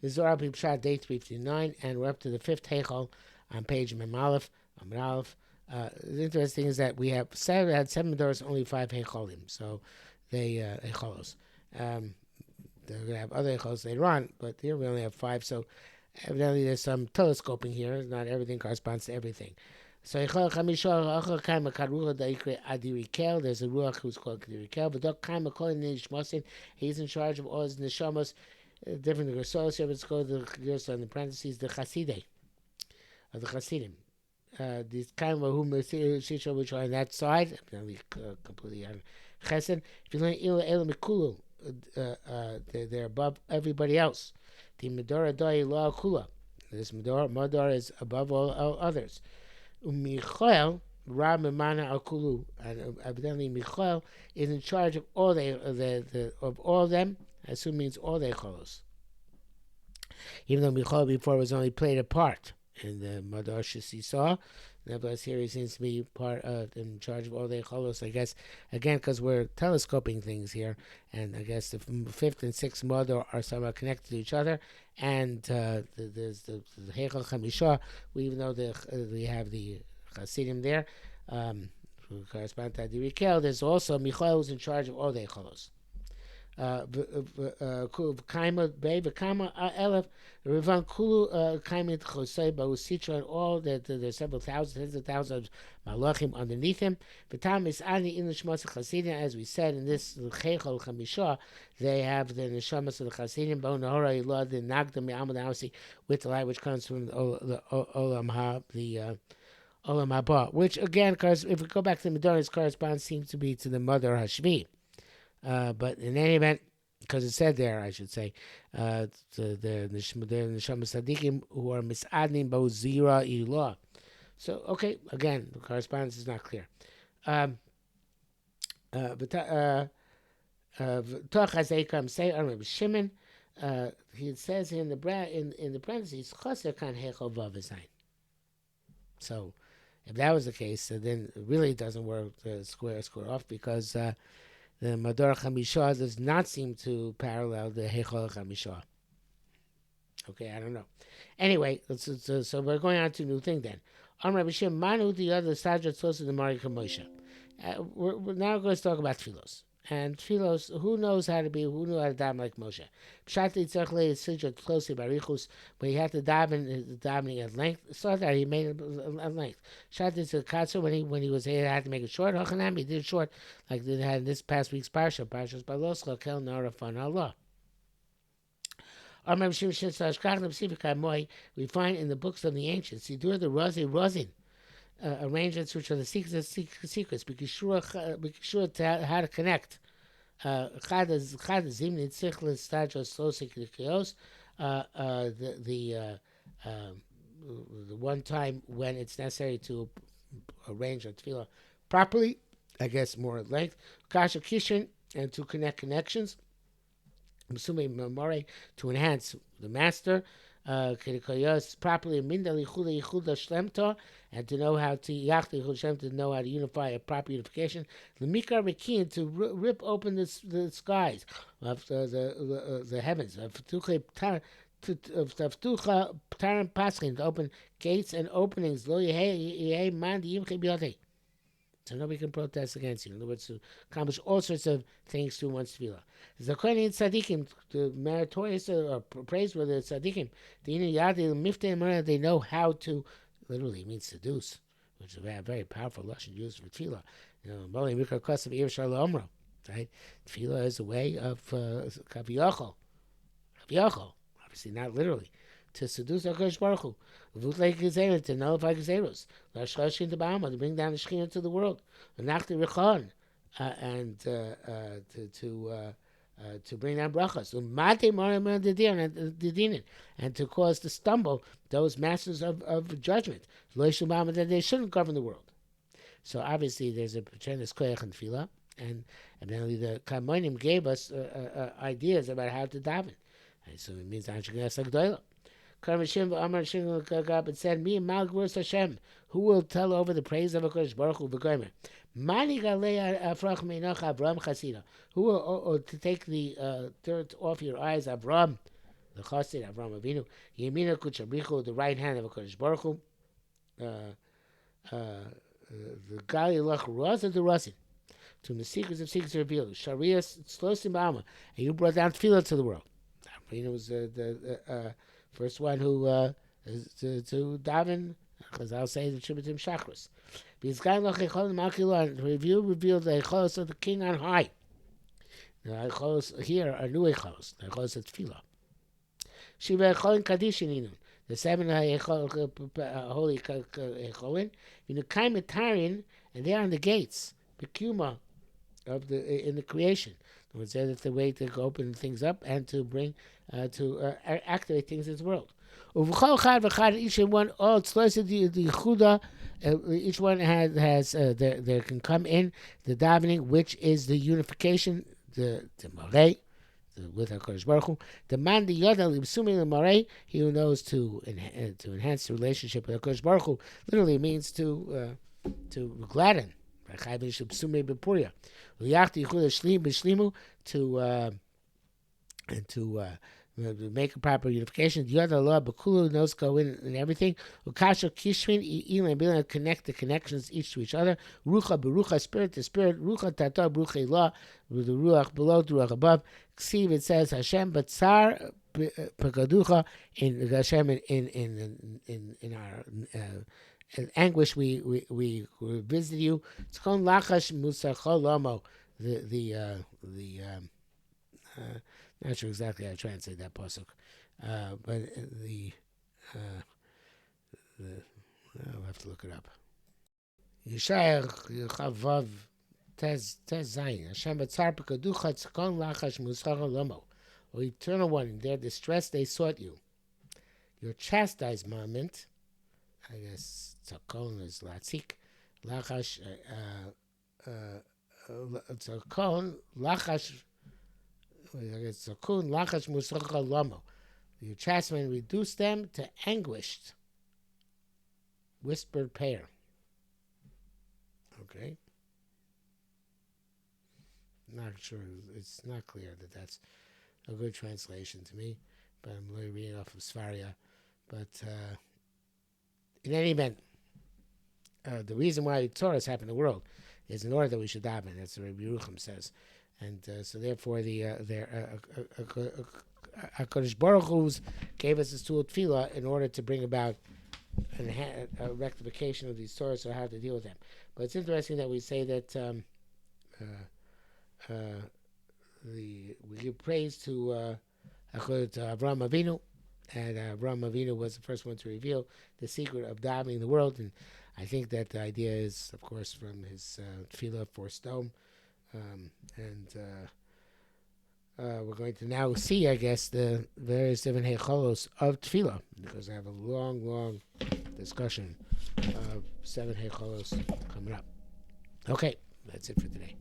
This is Zohar Pshat, day 359, and we're up to the fifth Heichal on page Mem Aleph. The interesting is that we had seven doors, only five Heichalim, so they Heichalos. They're going to have other Heichalos later on, but here we only have five, so evidently there's some telescoping here. Not everything corresponds to everything. So there's a ruach who's called Kadirikel. He's in charge of all his neshamos, different gersos. Here it's called the gersos in the parentheses, the chasidei, or the chasidim. These kind of whom shisha which are on that side, completely on chesed. If you learn ilu elu mikulu, they're above everybody else. The medora doi la kula. This medora is above all others. Michael Ra Memana Al Kulu, and evidently Michael is in charge of all of all of them. I assume means all the Heichalos. Even though Michael before was only played a part in the Madar Shesisah, nevertheless here he seems to be in charge of all the Heichalos. I guess again because we're telescoping things here, and I guess the fifth and sixth Madar are somehow connected to each other. And there's the Heichal Chamishah. Even though we have the Hasidim there, who correspond to the Rikel, there's also Michael who's in charge of all the Heichalos. Kaima Bay, Vakama Elef, Rivan Kulu, Kaimit Jose, Bausitra, and all there's several thousands, tens of thousands of Malachim underneath him. Vitam is Ani in the Shmos Chasidim, as we said in this Heichal Chamisha, they have the Neshamas of the Chasidim, Bonahora, Ilah, the Nagda Me'amad Ausi, with the light which comes from the Olam Ha, the Olam Haba, which again, if we go back to the Medonis, corresponds seems to be to the mother Hashvi. But in any event, because it said there, I should say, the Neshama Sadiqim who are Misadnim Bozira Ilah. So, okay, again, the correspondence is not clear. It says in the parentheses, Chaser Kan Heichal Vav Zayin. So, if that was the case, then it really doesn't work square off because the Mador Chamishah does not seem to parallel the Heichal Chamishah. Okay, I don't know. Anyway, so we're going on to a new thing then. Amar B'Shem Manu the other Sajat Tzos of the Marika Moshe. We're now going to talk about Tfilos. And Tfilos, who knew how to daven like Moshe? Pshat Yitzchak Le Sijat closely Barichus, but he had to davening at length. So that he made it at length. Pshat Yitzchak Katsu when he was here, had to make it short. Hachanam, he did it short, like they had in this past week's parsha, Parshas Balos Chakel Narafan Allah. We find in the books of the ancients, Sidur the Rozin, arrangements which are the secrets, because how to connect. The one time when it's necessary to arrange a tefillah properly, I guess more at length, kasha kishin, and to connect connections, to enhance the master, properly, and to know how to unify a proper unification. Lemikar Mekin, to rip open the skies of the heavens. To open gates and openings. So nobody can protest against you. In other words, to accomplish all sorts of things through one's tefillah. Zakonin tzaddikim, the meritorious or praiseworthy tzaddikim, they know how to, literally means seduce, which is a very powerful lashon used for tefillah. Right? Tefillah is a way of kaviyachol, obviously not literally, to seduce HaKadosh Baruch Hu, to nullify Gezeros, to bring down the Shekhinah to the world, and to bring down brachas, and to cause to stumble those masters of judgment, that they shouldn't govern the world. So obviously there's a tremendous koyach in tefillah, and evidently the Kamonim gave us ideas about how to daven. So it means it said, "Me Malgvus Hashem, who will tell over the praise of HaKadosh Baruch Hu v'gomer? Mani galei afrach meinoch Avram chasida, who will to take the dirt off your eyes, Avram, the Chassid Avram Avinu, Yemina Kuchabrichu, the right hand of HaKadosh Baruch Hu, the Gali Lach Raza the Rasin, to the secrets of secrets revealed, Sharias Tzlosim Ba'alma, and you brought down Tefillah to the world. Avinu was the first one who to daven, because I'll say the Shabbatim Shachris. Because God revealed the Heichalos of the King on high. The Heichalos here are new Heichalos, the Heichalos of Tefillah. Shiva Heicholin Kadishin, the 7 holy Heicholin, Vinukaimatarian, and they are on the gates, Bekuma, in the creation. In other words, that's the way to open things up and to bring, to activate things in this world. Each one, each one has there can come in the davening, which is the unification, the marei, with HaKadosh Baruch Hu. The man the yoda l'bsumi l'marei, he who knows to enhance the relationship with HaKadosh Baruch Hu, literally means to gladden. To make a proper unification. The other law, Bakulu knows go in everything. Ukasha Kishrin, Elam, Bilan connect the connections each to each other. Rucha, Berucha, spirit to spirit. Rucha, Tata, Brucha, Law, the Ruach below, the Ruach above. Ksiv, it says Hashem, but Tsar, Pekaducha, in Hashem, in our anguish, we visit you. Tzkon Lachash, Musachol Lomo, not sure exactly how to translate that pasuk, but I'll have to look it up. Yeshayach Chavav Tez Zayin Hashem Batzar Pekaducha Tzkon Lachash Musachol Lomo. O Eternal One, in their distress they sought you. Your chastisement, I guess Tzakon is Latzik, Lachash, Tzakon Lachash. The chastisement reduced them to anguished, whispered prayer. Okay. Not sure. It's not clear that that's a good translation to me, but I'm really reading off of Svaria. But in any event, the reason why Torahs happen in the world is in order that we should daven. That's what Rabbi Yerucham says. And so therefore, HaKadosh Baruch Hu gave us this tool Tefillah in order to bring about a rectification of these Torahs, or how to deal with them. But it's interesting that we say that we give praise to Avraham Avinu, and Avraham Avinu was the first one to reveal the secret of davening the world. And I think that the idea is, of course, from his Tefillah for Stone. We're going to now see, I guess, the various different Heichalos of Tefillah, because I have a long discussion of 7 Heichalos coming up. Okay, that's it for today.